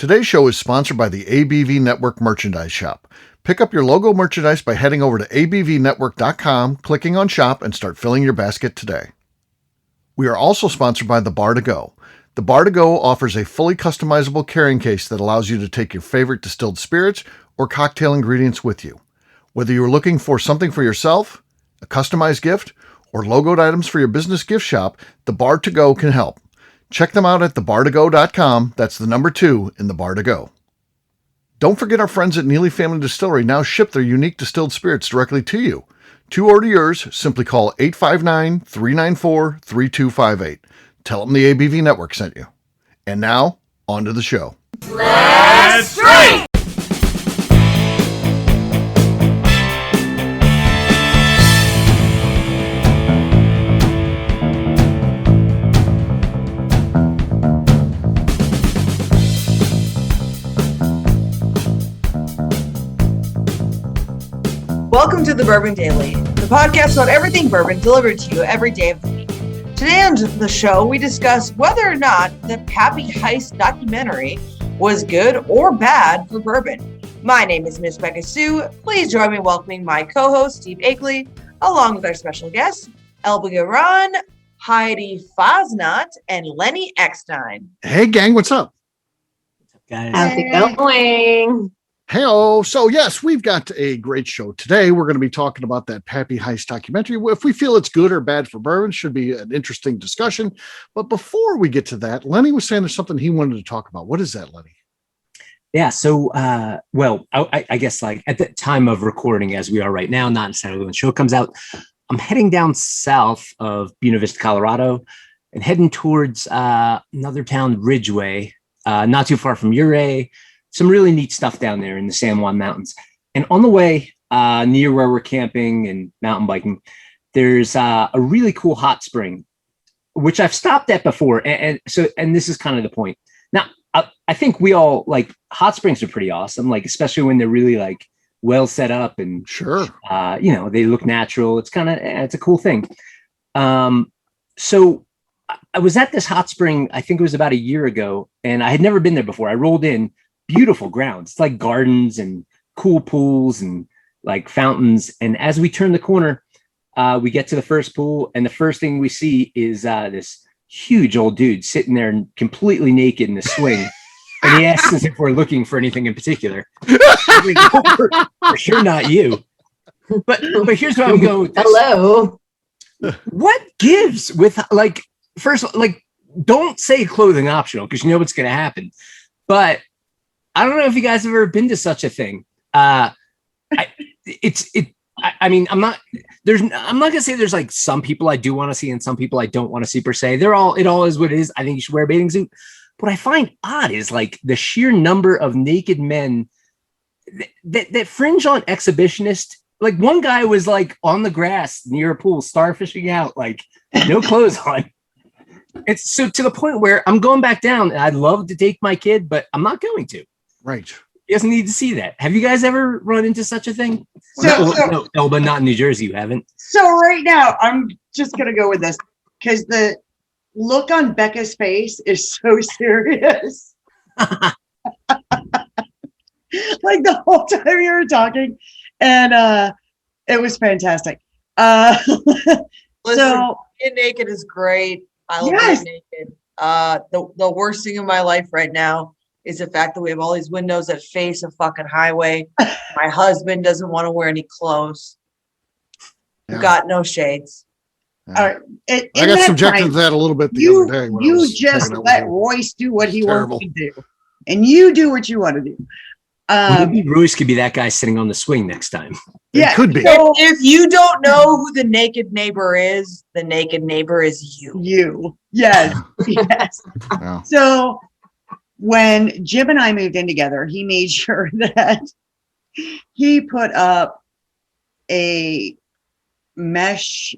Today's show is sponsored by the ABV Network Merchandise Shop. Pick up your logo merchandise by heading over to abvnetwork.com, clicking on Shop, and start filling your basket today. We are also sponsored by the Bar to Go. The Bar to Go offers a fully customizable carrying case that allows you to take your favorite distilled spirits or cocktail ingredients with you. Whether you're looking for something for yourself, a customized gift, or logoed items for your business gift shop, the Bar to Go can help. Check them out at thebar2go.com. That's the number 2 in the Bar to Go. Don't forget our friends at Neely Family Distillery now ship their unique distilled spirits directly to you. To order yours, simply call 859-394-3258. Tell them the ABV Network sent you. And now, on to the show. Let's drink! Welcome to the Bourbon Daily, the podcast about everything bourbon delivered to you every day of the week. Today on the show, we discuss whether or not the Pappy Heist documentary was good or bad for bourbon. My name is Miss Beka Sue. Please join me in welcoming my co-host, Steve Akeley, along with our special guests, Elba, Heidi Fasnacht, and Lenny Eckstein. Hey, gang, what's up? Guys. How's it going? Hey-oh. So, yes, we've got a great show today. We're going to be talking about that Pappy Heist documentary. If we feel it's good or bad for bourbon, should be an interesting discussion. But before we get to that, Lenny was saying there's something he wanted to talk about. What is that, Lenny? Yeah, so, I guess like at the time of recording, as we are right now, not necessarily when the show comes out, I'm heading down south of Buena Vista, Colorado, and heading towards another town, Ridgeway, not too far from Ouray. Some really neat stuff down there in the San Juan Mountains. And on the way near where we're camping and mountain biking, there's a really cool hot spring, which I've stopped at before. And this is kind of the point. Now, I think we all like hot springs are pretty awesome, like especially when they're really like well set up and sure, they look natural. It's a cool thing. So I was at this hot spring, I think it was about a year ago, and I had never been there before. I rolled in. Beautiful grounds. It's like gardens and cool pools and like fountains. And as we turn the corner, we get to the first pool, and the first thing we see is this huge old dude sitting there completely naked in the swing. And he asks us if we're looking for anything in particular. Like, for sure not you. But here's where I'm going with this. Hello. What gives with like, first, like, don't say clothing optional because you know what's going to happen. But I don't know if you guys have ever been to such a thing. I'm not gonna say there's like some people I do want to see and some people I don't want to see per se. It all is what it is. I think you should wear a bathing suit. What I find odd is like the sheer number of naked men that fringe on exhibitionist. Like one guy was like on the grass near a pool, starfishing out, like no clothes on. It's so to the point where I'm going back down and I'd love to take my kid, but I'm not going to. Right. He doesn't need to see that. Have you guys ever run into such a thing? No, Elba, not in New Jersey. You haven't. So right now, I'm just going to go with this because the look on Beka's face is so serious. Like the whole time you were talking. And it was fantastic. Listen, so being naked is great. I love being naked. The worst thing in my life right now is the fact that we have all these windows that face a fucking highway. My husband doesn't want to wear any clothes. Yeah. We've got no shades. Yeah. I got subjected to that a little bit the other day. You just let Royce do what he wants to do. And you do what you want to do. Maybe Royce could be that guy sitting on the swing next time. Yeah, it could be. So, if you don't know who the naked neighbor is, the naked neighbor is you. You. Yes. Yes. Yeah. So when Jim and I moved in together, he made sure that he put up a mesh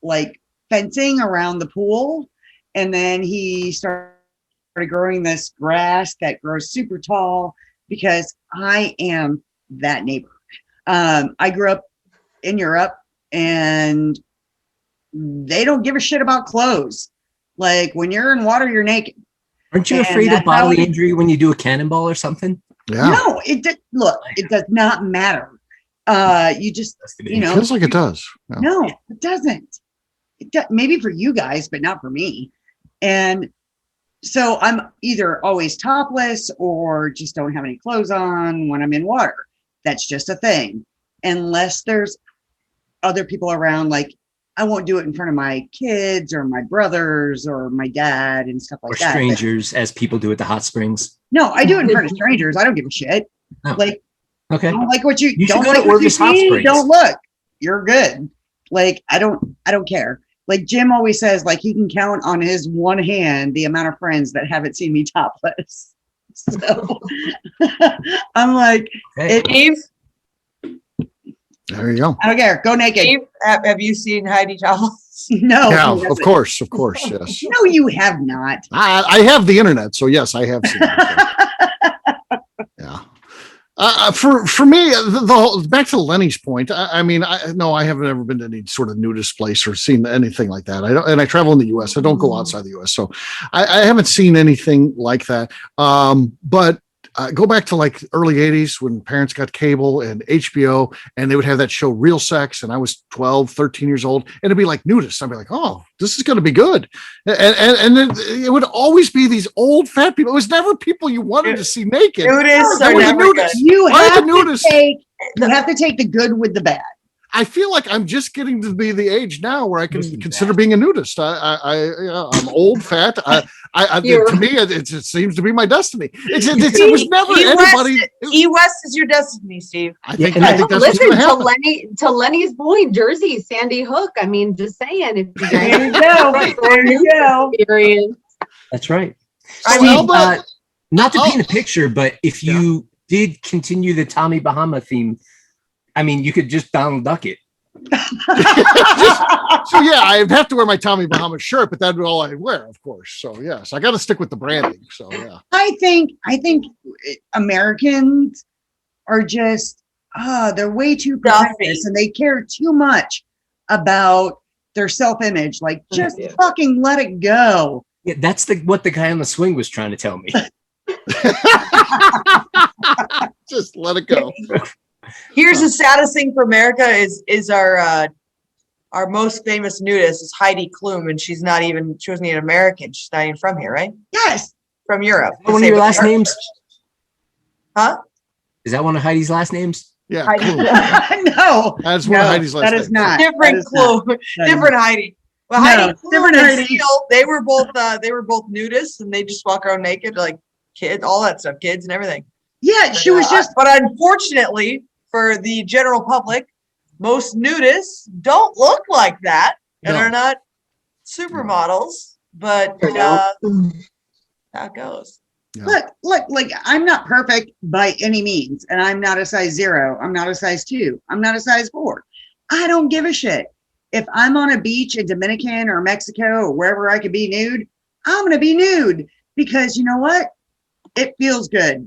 like fencing around the pool. And then he started growing this grass that grows super tall because I am that neighbor. I grew up in Europe and they don't give a shit about clothes. Like when you're in water, you're naked. Aren't you And afraid of that's how bodily it- injury when you do a cannonball or something? Yeah. No, look, it does not matter. You just, you It know, feels like it does. Yeah. no, it doesn't. Maybe for you guys, but not for me. And so I'm either always topless or just don't have any clothes on when I'm in water. That's just a thing. Unless there's other people around, like I won't do it in front of my kids or my brothers or my dad and stuff like Or that. strangers, as people do at the hot springs. No, I do it in front of strangers. I don't give a shit. Oh. Like, Okay. don't like what you You should don't go to like what you Orvis Hot see, Springs. don't look. You're good. Like I don't care. Like Jim always says, like he can count on his one hand the amount of friends that haven't seen me topless. So I'm like, Okay. Steve, There you go. I don't care. Go naked. Steve, have you seen Heidi topless? No. Yeah, he of course, yes. No, you have not. I have the internet, so yes, I have seen it. Yeah. For me, the whole, back to Lenny's point. I mean, I haven't ever been to any sort of nudist place or seen anything like that. I don't, and I travel in the U.S. I don't go outside the U.S., so I haven't seen anything like that. But go back to like early '80s when parents got cable and HBO, and they would have that show Real Sex, and I was 12, 13 years old, and it'd be like nudist. I'd be like, oh, this is going to be good, and then it would always be these old fat people. It was never people you wanted to see naked. Nudists They are were the never good. nudists. You Why have the to nudist? you have to take the good with the bad. I feel like I'm just getting to be the age now where I can Mostly consider bad. being a nudist. I'm old, fat. You're- To me, it seems to be my destiny. It was never E West, anybody. E West is your destiny, Steve. I think Yeah, that's what's Listen going to to happen. Lenny's boy, Jersey, Sandy Hook. I mean, just saying, if you There guys you go. There you go. experience. That's right. I Steve, mean, Elba- not to Oh. paint a picture, but if you did continue the Tommy Bahama theme, I mean, you could just Donald Duck it. So yeah, I'd have to wear my Tommy Bahama shirt, but that'd be all I'd wear, of course. So yes, I got to stick with the branding. So yeah, I think Americans are just they're way too pretentious and they care too much about their self-image. Like just fucking let it go. Yeah, that's what the guy on the swing was trying to tell me. just let it go. here's the saddest thing for America is our most famous nudist is Heidi Klum, and she wasn't even American. She's not even from here, right? Yes. From Europe. One of your last names? Huh? Is that one of Heidi's last names? Yeah, Heidi cool. Klum. No. That's one of Heidi's last that names. is not. Different That is not. Klum. That is Different Heidi. Well, No, Heidi Klum different and Heidi. Seal, they were both nudists, and they just walk around naked, like kids, all that stuff, kids and everything. Yeah, she was just But unfortunately for the general public, most nudists don't look like that and No. are not supermodels. But Or don't. how it goes. Yeah. look, like I'm not perfect by any means, and I'm not a size 0. I'm not a size 2. I'm not a size 4. I don't give a shit. If I'm on a beach in Dominican or Mexico or wherever I could be nude, I'm gonna be nude because you know what? It feels good.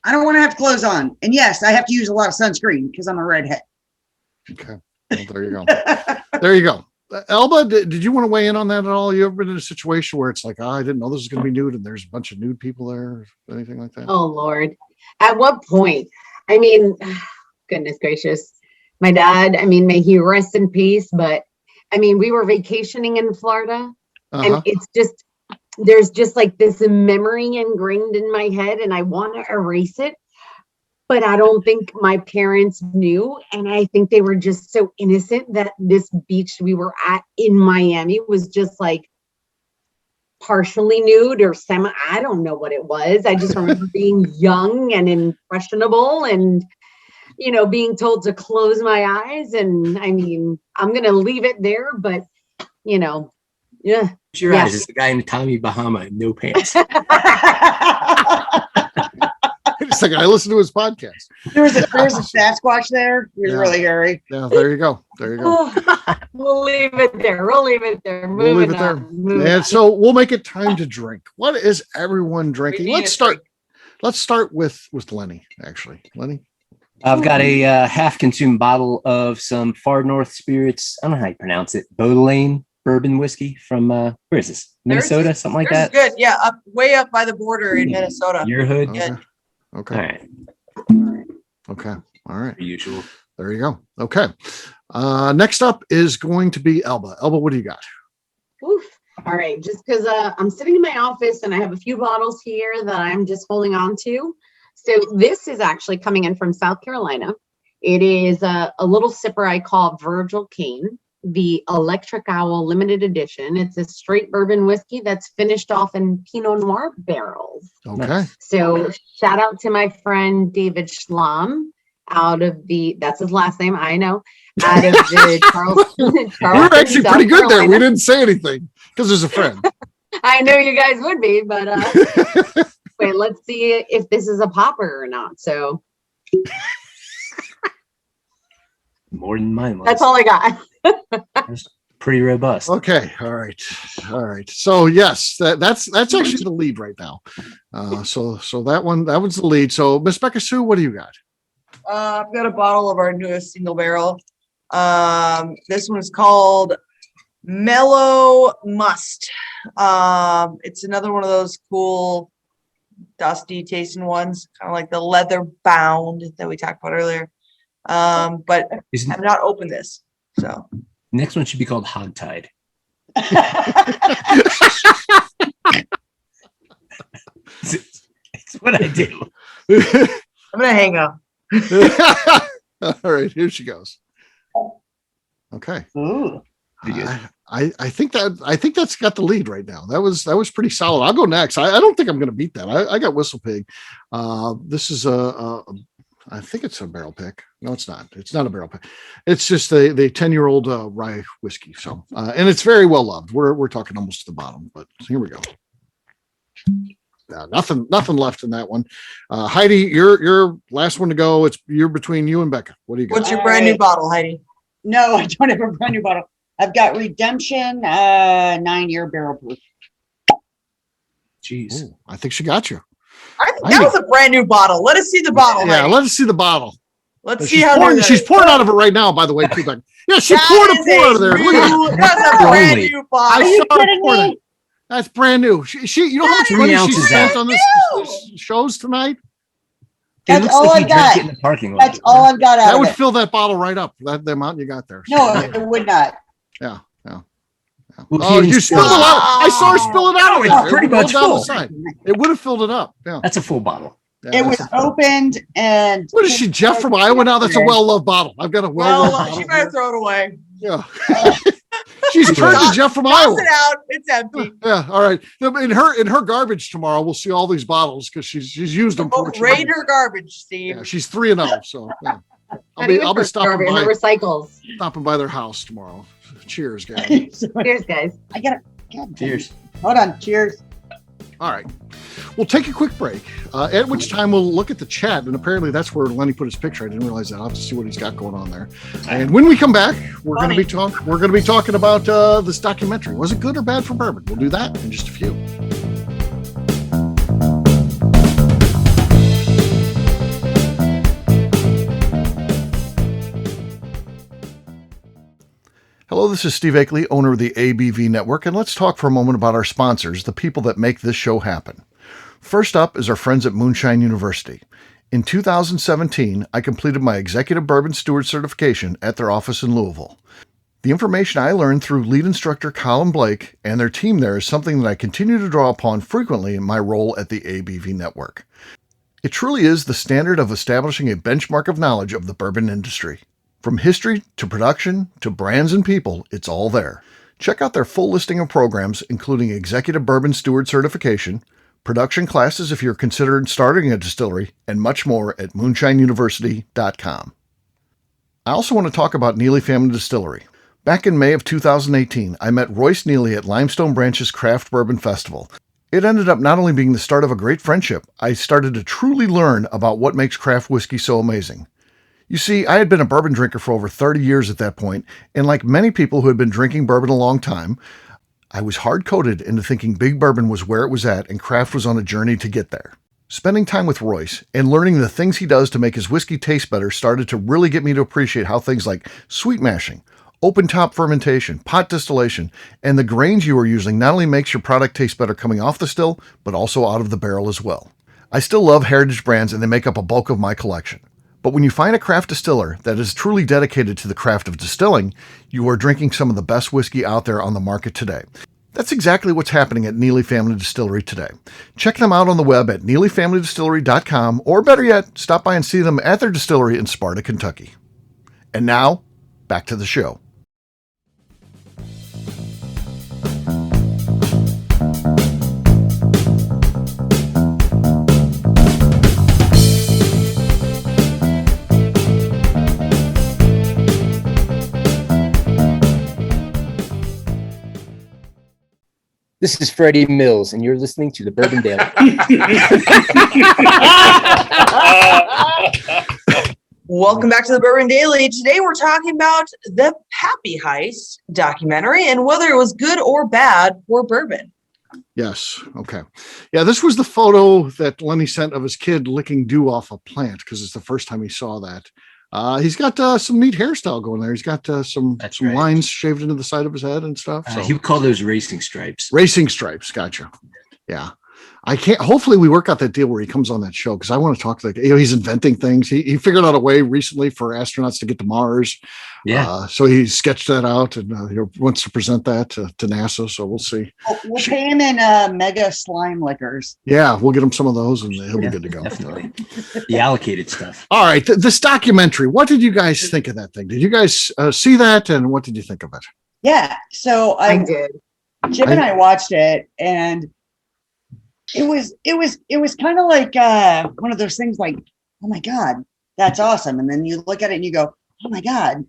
I don't want to have clothes on. And yes, I have to use a lot of sunscreen because I'm a redhead. Okay, well, there you go. There you go. Elba, did you want to weigh in on that at all? You ever been in a situation where it's like, I didn't know this was going to be nude, and there's a bunch of nude people there, or anything like that? Oh Lord. At what point? I mean, goodness gracious. My dad, I mean, may he rest in peace, but I mean, we were vacationing in Florida Uh-huh. and it's just, there's just like this memory ingrained in my head and I want to erase it, but I don't think my parents knew. And I think they were just so innocent that this beach we were at in Miami was just like partially nude or I don't know what it was. I just remember being young and impressionable and, you know, being told to close my eyes. And I mean, I'm going to leave it there, but you know, yeah. Your Yeah. eyes is the guy in Tommy Bahama in no pants. It's like I listened to his podcast. There's a Sasquatch there. He was Yeah. really hairy. Yeah, there you go. There you go. We'll leave it there. We'll leave it there. We'll leave Moving it there. on. Moving And on. so we'll make it time to drink. What is everyone drinking? We need Let's a start. drink. Let's start with Lenny. Actually, Lenny. I've got a half-consumed bottle of some Far North Spirits. I don't know how you pronounce it. Baudelaine. bourbon whiskey from where is this? Minnesota, something like that. Good, yeah, way up by the border in Minnesota. Your hood. Okay. All right. Okay. All right. Usual. There you go. Okay. Next up is going to be Elba. Elba, what do you got? Oof. All right. Just because I'm sitting in my office and I have a few bottles here that I'm just holding on to. So this is actually coming in from South Carolina. It is a little sipper I call Virgil Cane, the Electric Owl limited edition. It's a straight bourbon whiskey that's finished off in Pinot Noir barrels. Okay. So shout out to my friend David Schlamm that's his last name, I know, out of the Charleston. We're actually South pretty good Carolina. there. We didn't say anything because there's a friend. I know you guys would be, but wait, let's see if this is a popper or not. So More than mine was. that's all I got. That's pretty robust. Okay. All right. So yes, that's actually the lead right now. So that was the lead. So Miss Beka Sue, what do you got? I've got a bottle of our newest single barrel. This one's called Mellow Must. It's another one of those cool, dusty tasting ones, kind of like the leather bound that we talked about earlier. But I've not opened this, so Next one should be called Hogtied. It's what I do. I'm gonna hang up. All right, here she goes. Okay. Ooh. I think that's got the lead right now. That was pretty solid. I'll go next. I don't think I'm going to beat that. I got Whistle Pig. This is I think it's a barrel pick. No, it's not. It's not a barrel pick. It's just the 10-year-old rye whiskey. So and it's very well loved. We're talking almost to the bottom, but here we go. Nothing left in that one. Heidi, your last one to go. You're between you and Beka. What do you got? What's your brand new bottle, Heidi? No, I don't have a brand new bottle. I've got Redemption 9-year barrel proof. Jeez. Ooh, I think she got you. I think that was a brand new bottle. Let us see the bottle. Yeah, Heidi. let us see the bottle. Let's see how new that she's is. pouring out of it right now, by the way, too. Beka. Yeah, she That poured a is pour out of there. Look at that. That's a brand new I bottle. saw her kidding pour me? it. That's brand new. She you know how much That money is she brand spent new. on this shows tonight? It That's looks all like I you drank got. it in the parking lot. That's all I've got out That of would it. fill that bottle right up. That the amount you got there. No, it would not. Yeah. Well, Oh, she you didn't spilled a spill it. lot. I saw her spill it out. No, of it's there. pretty It rolled much down the full. side. It would have filled it up. Yeah. That's a full bottle. Yeah, It was that's opened and what is she, Jeff from Iowa? Now that's a well-loved bottle. I've got a well-loved Well, bottle. she better throw it away. Yeah. She's turned to Jeff from Toss Iowa. it out. It's empty. Yeah. All right. In her garbage tomorrow, we'll see all these bottles because she's used them for what she Rate did. her garbage, Steve. Yeah, she's 3-0. So yeah. How do you I'll be stopping her recycles? by their house tomorrow. Cheers, guys. Cheers, guys. I gotta. God, Cheers. hold on. Cheers. All right. We'll take a quick break, at which time we'll look at the chat. And apparently that's where Lenny put his picture. I didn't realize that. I'll have to see what he's got going on there. And when we come back, we're going to be talking about this documentary. Was it good or bad for bourbon? We'll do that in just a few. Hello, this is Steve Akeley, owner of the ABV Network, and let's talk for a moment about our sponsors, the people that make this show happen. First up is our friends at Moonshine University. In 2017, I completed my Executive Bourbon Steward certification at their office in Louisville. The information I learned through lead instructor Colin Blake and their team there is something that I continue to draw upon frequently in my role at the ABV Network. It truly is the standard of establishing a benchmark of knowledge of the bourbon industry. From history to production to brands and people, it's all there. Check out their full listing of programs, including Executive Bourbon Steward Certification, production classes if you're considering starting a distillery, and much more at moonshineuniversity.com. I also want to talk about Neely Family Distillery. Back in May of 2018, I met Royce Neely at Limestone Branch's Craft Bourbon Festival. It ended up not only being the start of a great friendship, I started to truly learn about what makes craft whiskey so amazing. You see, I had been a bourbon drinker for over 30 years at that point, and like many people who had been drinking bourbon a long time, I was hard-coded into thinking big bourbon was where it was at and craft was on a journey to get there. Spending time with Royce and learning the things he does to make his whiskey taste better started to really get me to appreciate how things like sweet mashing, Open top fermentation, pot distillation, and the grains you are using not only makes your product taste better coming off the still, but also out of the barrel as well. I still love heritage brands and they make up a bulk of my collection. But when you find a craft distiller that is truly dedicated to the craft of distilling, you are drinking some of the best whiskey out there on the market today. That's exactly what's happening at Neely Family Distillery today. Check them out on the web at neelyfamilydistillery.com, or better yet, stop by and see them at their distillery in Sparta, Kentucky. And now, back to the show. This is Freddie Mills, and you're listening to the Bourbon Daily. Welcome back to the Bourbon Daily. Today we're talking about the Pappy Heist documentary and whether it was good or bad for bourbon. Yes. Okay. Yeah, this was the photo that Lenny sent of his kid licking dew off a plant because it's the first time he saw that. He's got some neat hairstyle going there. He's got some right. lines shaved into the side of his head and stuff. So. He would call those racing stripes. Racing stripes. Gotcha. Yeah. I can't. Hopefully, we work out that deal where he comes on that show because I want to talk to he's inventing things. He figured out a way recently for astronauts to get to Mars. Yeah. So he sketched that out and he wants to present that to NASA. So we'll see. We'll pay him in mega slime liquors. Yeah, we'll get him some of those and he'll be good to go. Definitely. The allocated stuff. All right. This documentary. What did you guys think of that thing? Did you guys see that? And what did you think of it? Yeah. So I did. Jim and I watched it, and it was kind of like one of those things like, oh my God, that's awesome. And then you look at it and you go, oh my God,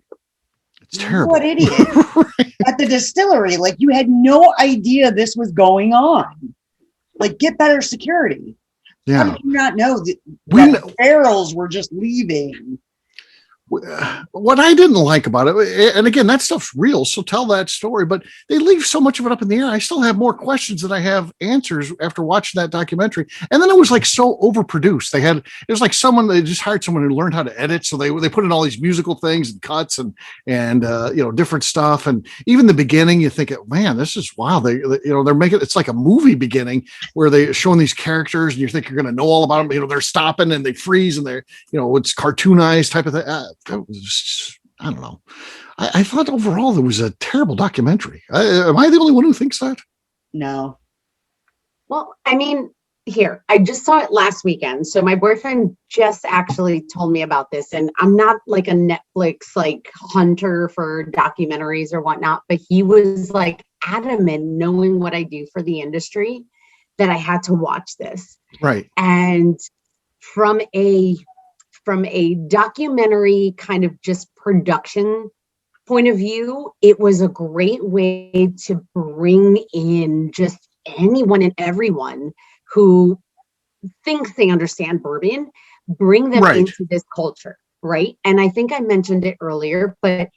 it's terrible. What idiot. Right. At the distillery, like you had no idea this was going on. Like, get better security. Yeah. How did you not know that barrels were just leaving? What I didn't like about it, and again, that stuff's real, so tell that story, but they leave so much of it up in the air. I still have more questions than I have answers after watching that documentary. And then it was like so overproduced. It was like they just hired someone who learned how to edit. So they put in all these musical things and cuts and different stuff. And even the beginning, you think, man, this is wow. They're making, it's like a movie beginning where they're showing these characters and you think you're going to know all about them. They're stopping and they freeze and they're, it's cartoonized type of thing. I don't know. I thought overall it was a terrible documentary. Am I the only one who thinks that? No. Well, I mean, I just saw it last weekend. So my boyfriend just actually told me about this, and I'm not like a Netflix hunter for documentaries or whatnot, but he was like adamant, knowing what I do for the industry, that I had to watch this. Right. And from a documentary kind of just production point of view, it was a great way to bring in just anyone and everyone who thinks they understand bourbon, bring them into this culture, right? And I think I mentioned it earlier, but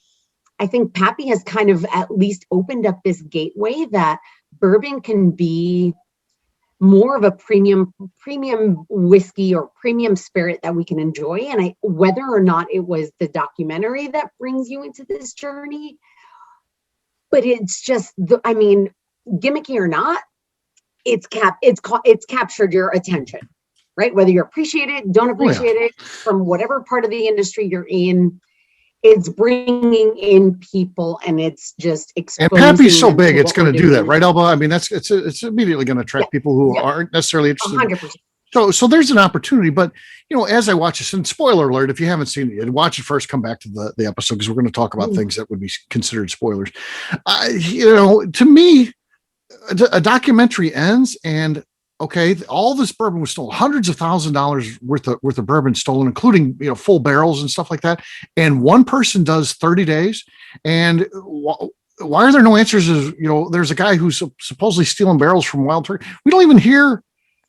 I think Pappy has kind of at least opened up this gateway that bourbon can be more of a premium whiskey or premium spirit that we can enjoy. And whether or not it was the documentary that brings you into this journey, but it's just, gimmicky or not, it's captured your attention, right? Whether you appreciate it, don't appreciate it, from whatever part of the industry you're in, it's bringing in people and it's just exposing. And Pappy's so big, it's going to do that, right, Elba? I mean, it's immediately going to attract people who aren't necessarily interested. 100%. So there's an opportunity, but as I watch this, and spoiler alert, if you haven't seen it yet, watch it first, come back to the episode because we're going to talk about things that would be considered spoilers. To me, a documentary ends and okay, all this bourbon was stolen, hundreds of $1,000s worth of bourbon stolen, including full barrels and stuff like that. And one person does 30 days. And why are there no answers? There's a guy who's supposedly stealing barrels from Wild Turkey. We don't even hear.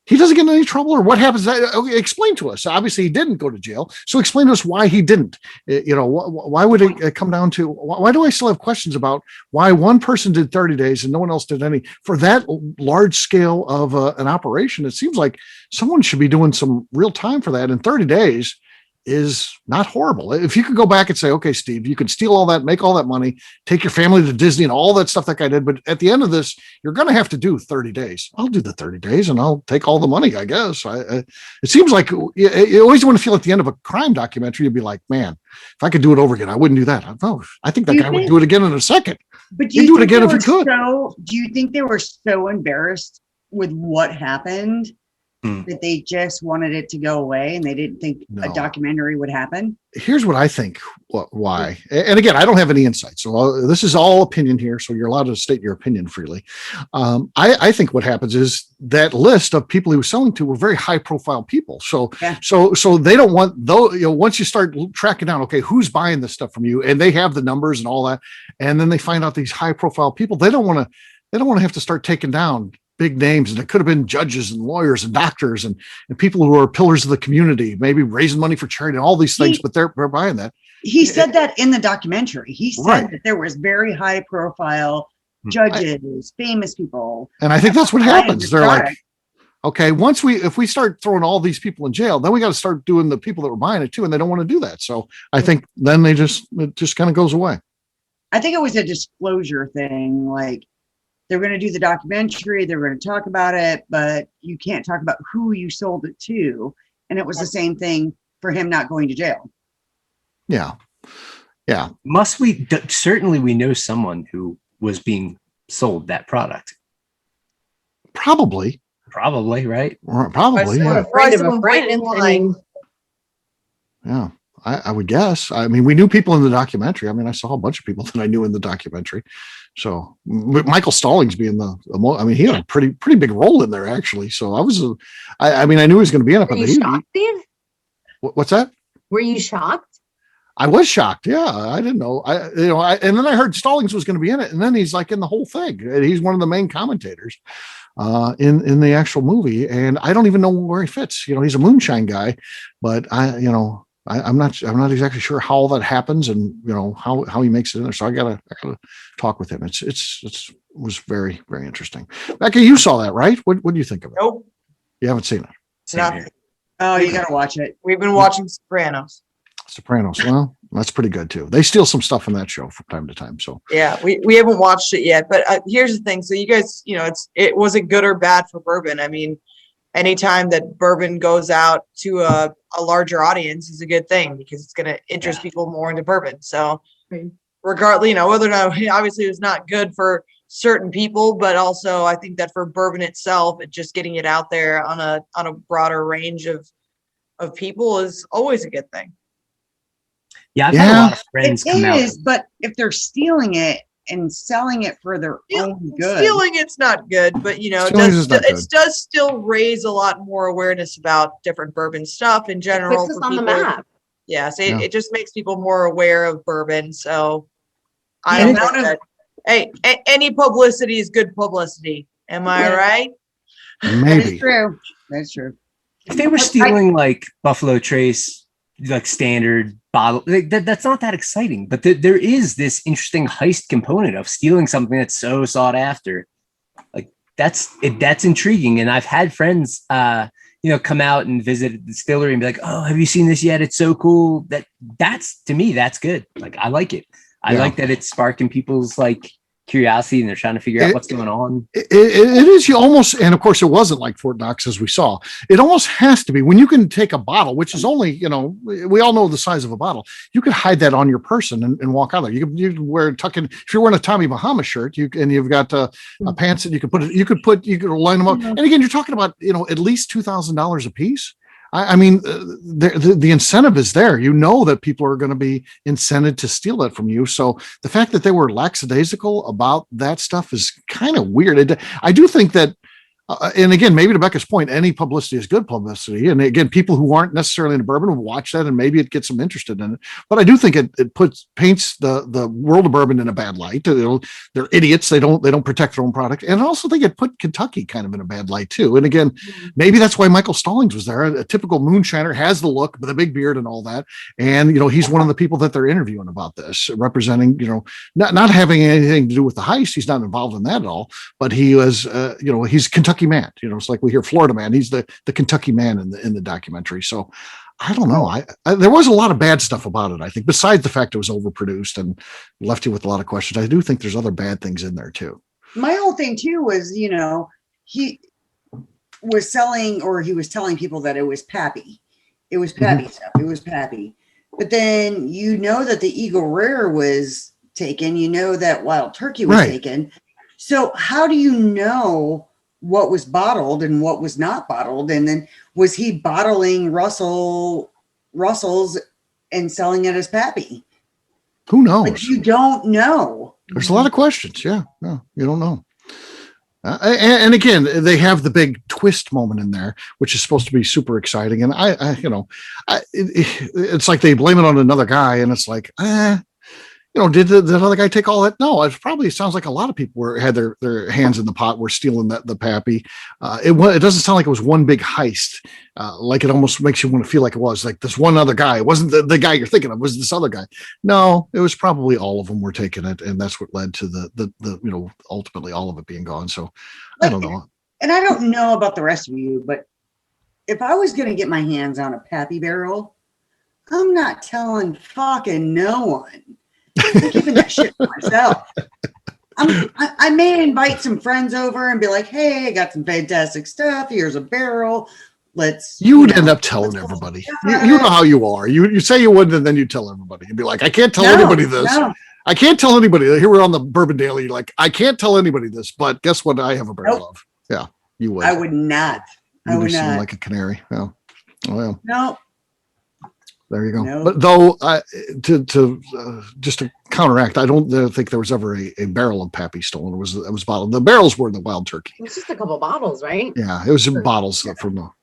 He doesn't get in any trouble, or what happens? Explain to us. Obviously, he didn't go to jail. So explain to us why he didn't. Why would it come down to? Why do I still have questions about why one person did 30 days and no one else did any for that large scale of an operation? It seems like someone should be doing some real time for that in 30 days. is not horrible. If you could go back and say, okay, Steve, you could steal all that, make all that money, take your family to Disney and all that stuff that guy did. But at the end of this, you're going to have to do 30 days. I'll do the 30 days and I'll take all the money, I guess. It seems like you always want to feel at the end of a crime documentary, you'd be like, man, if I could do it over again, I wouldn't do that. I think that guy would do it again in a second. But do it again if you could. Do you think they were so embarrassed with what happened that they just wanted it to go away and they didn't think a documentary would happen? Here's what I think why. And again, I don't have any insight. So this is all opinion here. So you're allowed to state your opinion freely. I think what happens is that list of people he was selling to were very high profile people. So they don't want though, once you start tracking down, okay, who's buying this stuff from you, and they have the numbers and all that. And then they find out these high profile people, they don't want to have to start taking down big names, and it could have been judges and lawyers and doctors and people who are pillars of the community, maybe raising money for charity and all these things, but they're buying that. He said that in the documentary. He said that there was very high profile judges, famous people. And I think that's what happens. They're like, okay, if we start throwing all these people in jail, then we got to start doing the people that were buying it too. And they don't want to do that. So I think then it just kind of goes away. I think it was a disclosure thing. Like, they're going to do the documentary, they're going to talk about it, but you can't talk about who you sold it to. And it was the same thing for him not going to jail. Yeah. Yeah. Certainly we know someone who was being sold that product. Probably, right? Probably. Yeah. Afraid of a friend in line. Yeah. I would guess. I mean, we knew people in the documentary. I mean, I saw a bunch of people that I knew in the documentary. So Michael Stallings being he had a pretty big role in there actually. So I knew he was going to be in it. Were you shocked, Steve? What's that? Were you shocked? I was shocked. Yeah, I didn't know. And then I heard Stallings was going to be in it, and then he's like in the whole thing. He's one of the main commentators in the actual movie, and I don't even know where he fits. He's a moonshine guy, but I'm not exactly sure how that happens and how he makes it in there. So I gotta talk with him. It was very, very interesting. Beka, you saw that, right? What do you think of it? Nope. You haven't seen it. Oh, you gotta watch it. We've been watching Sopranos. Well, that's pretty good too. They steal some stuff from that show from time to time. So yeah, we haven't watched it yet. But here's the thing. So you guys, it wasn't good or bad for Bourbon. I mean, anytime that Bourbon goes out to a larger audience is a good thing because it's going to interest people more into Bourbon. So regardless, whether or not, obviously it was not good for certain people, but also I think that for Bourbon itself, just getting it out there on a broader range of people is always a good thing. Yeah, I've had a lot of friends come out. It is, but if they're stealing it and selling it for their own good. Stealing it's not good, but it does still raise a lot more awareness about different bourbon stuff in general. It puts us on the map. Yes, it just makes people more aware of bourbon. So I don't know that. Hey, any publicity is good publicity. Am I right? Maybe. That's true. If they were stealing like Buffalo Trace, like standard bottle, that's not that exciting, but there is this interesting heist component of stealing something that's so sought after. Like that's intriguing. And I've had friends come out and visit the distillery and be like, oh, have you seen this yet? It's so cool. That's to me, that's good. Like I like it. I like that it's sparking people's like curiosity and they're trying to figure out what's going on. It is, you almost, and of course it wasn't like Fort Knox as we saw. It almost has to be when you can take a bottle, which is only, we all know the size of a bottle. You could hide that on your person and walk out there. You could wear if you're wearing a Tommy Bahama shirt, and you've got pants that you could line them up. And again, you're talking about, at least $2,000 a piece. I mean, the incentive is there. That people are going to be incented to steal that from you. So the fact that they were lackadaisical about that stuff is kind of weird. I do think that, and again, maybe to Beka's point, any publicity is good publicity. And again, people who aren't necessarily into bourbon will watch that and maybe it gets them interested in it. But I do think it paints the world of bourbon in a bad light. They're idiots. They don't protect their own product. And I also think it put Kentucky kind of in a bad light too. And again, maybe that's why Michael Stallings was there. A typical moonshiner, has the look with a big beard and all that. And, he's one of the people that they're interviewing about this, representing, not having anything to do with the heist. He's not involved in that at all, but he was, he's Kentucky man. It's like we hear Florida man. He's the Kentucky man in the documentary. So I don't know. There was a lot of bad stuff about it, I think, besides the fact it was overproduced and left you with a lot of questions. I do think there's other bad things in there too. My whole thing too was, he was selling, or he was telling people that it was Pappy. It was Pappy stuff. It was Pappy. But then that the Eagle Rare was taken. That Wild Turkey was taken. So how do you know what was bottled and what was not bottled? And then was he bottling Russell's and selling it as Pappy? Who knows? Like, you don't know. There's a lot of questions. Yeah, no, you don't know. And again, they have the big twist moment in there, which is supposed to be super exciting. And it's like they blame it on another guy, and it's like, did the other guy take all that? No, it probably sounds like a lot of people had their hands in the pot, were stealing the Pappy. It doesn't sound like it was one big heist. Like it almost makes you want to feel like it was like this one other guy. It wasn't the guy you're thinking of, it was this other guy. No, it was probably all of them were taking it, and that's what led to the ultimately all of it being gone. So I don't know. And I don't know about the rest of you, but if I was going to get my hands on a Pappy barrel, I'm not telling fucking no one. I'm keeping that shit for myself. I may invite some friends over and be like, "Hey, I got some fantastic stuff. Here's a barrel. You would end up telling everybody. You know how you are. You say you wouldn't, and then you tell everybody. You'd be like, I can't tell anybody this. No. I can't tell anybody. Here we're on the Bourbon Daily. You're like, I can't tell anybody this, but guess what? I have a barrel of. Yeah, you would. I would not. I would not. Like a canary. Yeah. Oh, yeah. No. There you go. No. But though, just to counteract, I don't think there was ever a barrel of Pappy stolen. It was bottled. The barrels were the Wild Turkey. It was just a couple bottles, right? Yeah, it was in bottles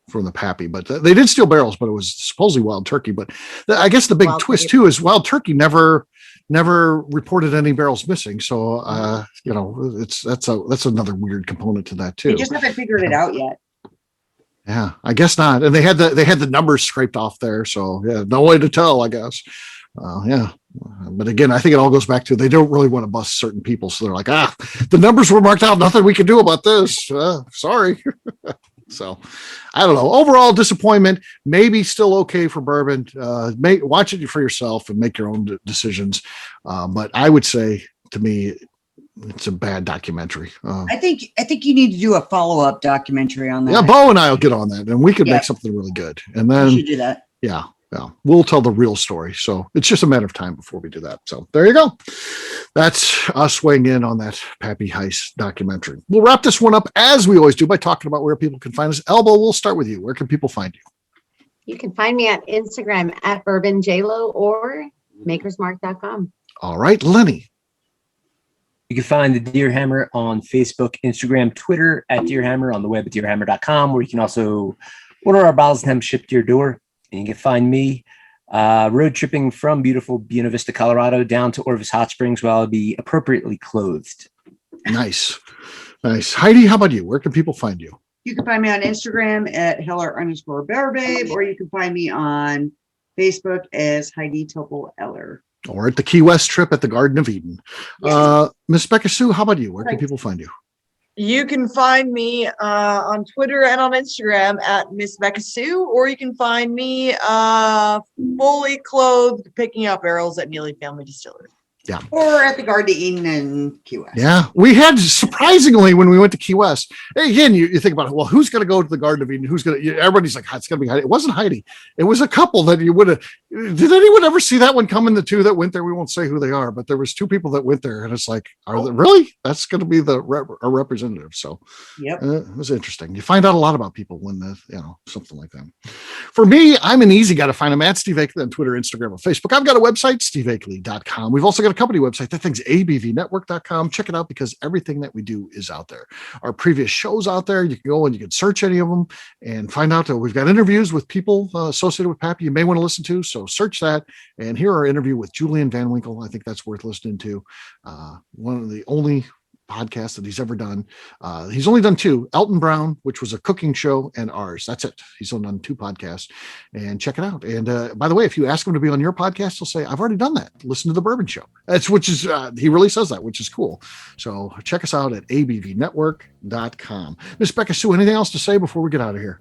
from the Pappy, but they did steal barrels, but it was supposedly Wild Turkey. But I guess the big twist too is Wild Turkey never reported any barrels missing. So that's another weird component to that too. They just haven't figured it out yet. Yeah, I guess not. And they had the numbers scraped off there, so yeah, no way to tell, I guess. Yeah, but again, I think it all goes back to they don't really want to bust certain people, so they're like, the numbers were marked out, nothing we can do about this. Sorry. So, I don't know. Overall disappointment, maybe still okay for bourbon. Watch it for yourself and make your own decisions. But I would say, to me, it's a bad documentary. I think you need to do a follow-up documentary on that. Yeah, Bo and I will get on that, and we could make something really good. And then we should do that. Yeah, we'll tell the real story. So it's just a matter of time before we do that. So there you go. That's us weighing in on that Pappy Heist documentary. We'll wrap this one up as we always do by talking about where people can find us. Elba, we'll start with you. Where can people find you? You can find me at Instagram at BourbonJLo or makersmark.com. All right, Lenny. You can find the Deer Hammer on Facebook, Instagram, Twitter at Deer Hammer, on the web at deerhammer.com, where you can also order our bottles and have them shipped to your door. And you can find me road tripping from beautiful Buena Vista, Colorado, down to Orvis Hot Springs, where I'll be appropriately clothed. Nice. Heidi, how about you? Where can people find you? You can find me on Instagram at Heller_BearBabe, or you can find me on Facebook as Heidi Topol Eller. Or at the Key West trip at the Garden of Eden. Yes. Miss Beka Sue, how about you? Where can people find you? You can find me on Twitter and on Instagram at Miss Beka Sue, or you can find me fully clothed picking up barrels at Neely Family Distillery. Yeah. Or at the Garden of Eden in Key West. Yeah. We had, surprisingly, when we went to Key West, again, you think about it, well, who's going to go to the Garden of Eden? Everybody's like, it's going to be Heidi. It wasn't Heidi. It was a couple that you would have. Did anyone ever see that one coming? The two that went there, we won't say who they are, but there was two people that went there, and it's like, really? That's going to be a representative. So it was interesting. You find out a lot about people when something like that. For me, I'm an easy guy to find. I'm at Steve Akeley on Twitter, Instagram, and Facebook. I've got a website, steveakeley.com. We've also got a company website. That thing's abvnetwork.com. Check it out because everything that we do is out there. Our previous shows out there. You can go and you can search any of them and find out that we've got interviews with people associated with Pappy you may want to listen to. So search that. And here our interview with Julian Van Winkle. I think that's worth listening to. One of the only podcast that he's ever done. He's only done two: Elton Brown, which was a cooking show, and ours. That's it. He's only done two podcasts, and check it out. And by the way, if you ask him to be on your podcast, he'll say, "I've already done that. Listen to the Bourbon Show." He really says that, which is cool. So check us out at abvnetwork.com. Miss Beka Sue, anything else to say before we get out of here?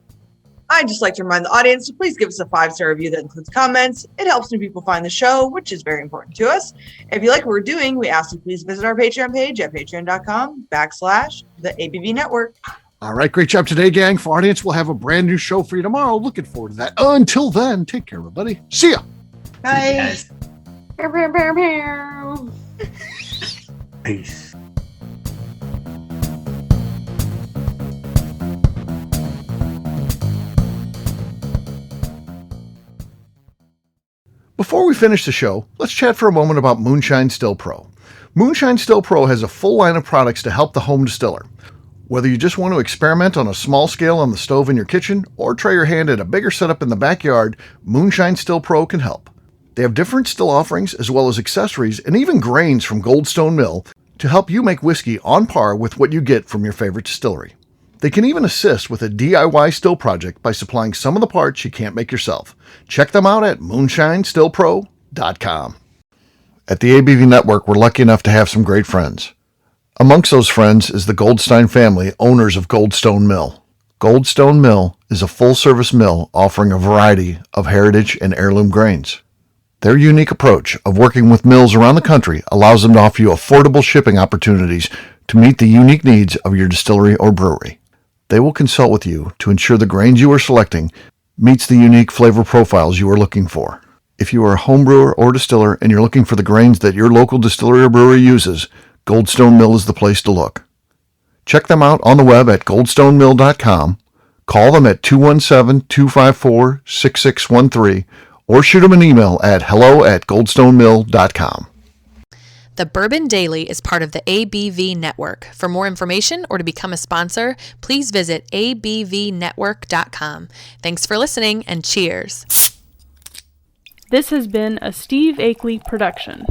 I'd just like to remind the audience to please give us a 5-star review that includes comments. It helps new people find the show, which is very important to us. If you like what we're doing, we ask you please visit our Patreon page at patreon.com/the ABV Network. All right, great job today, gang. For our audience, we'll have a brand new show for you tomorrow. Looking forward to that. Until then, take care, everybody. See ya. Bye. Peace. Before we finish the show, let's chat for a moment about Moonshine Still Pro. Moonshine Still Pro has a full line of products to help the home distiller. Whether you just want to experiment on a small scale on the stove in your kitchen or try your hand at a bigger setup in the backyard, Moonshine Still Pro can help. They have different still offerings as well as accessories and even grains from Goldstone Mill to help you make whiskey on par with what you get from your favorite distillery. They can even assist with a DIY still project by supplying some of the parts you can't make yourself. Check them out at moonshinestillpro.com. At the ABV Network, we're lucky enough to have some great friends. Amongst those friends is the Goldstein family, owners of Goldstone Mill. Goldstone Mill is a full-service mill offering a variety of heritage and heirloom grains. Their unique approach of working with mills around the country allows them to offer you affordable shipping opportunities to meet the unique needs of your distillery or brewery. They will consult with you to ensure the grains you are selecting meets the unique flavor profiles you are looking for. If you are a home brewer or distiller and you're looking for the grains that your local distillery or brewery uses, Goldstone Mill is the place to look. Check them out on the web at goldstonemill.com, call them at 217-254-6613, or shoot them an email at hello@goldstonemill.com. The Bourbon Daily is part of the ABV Network. For more information or to become a sponsor, please visit abvnetwork.com. Thanks for listening and cheers. This has been a Steve Akeley production.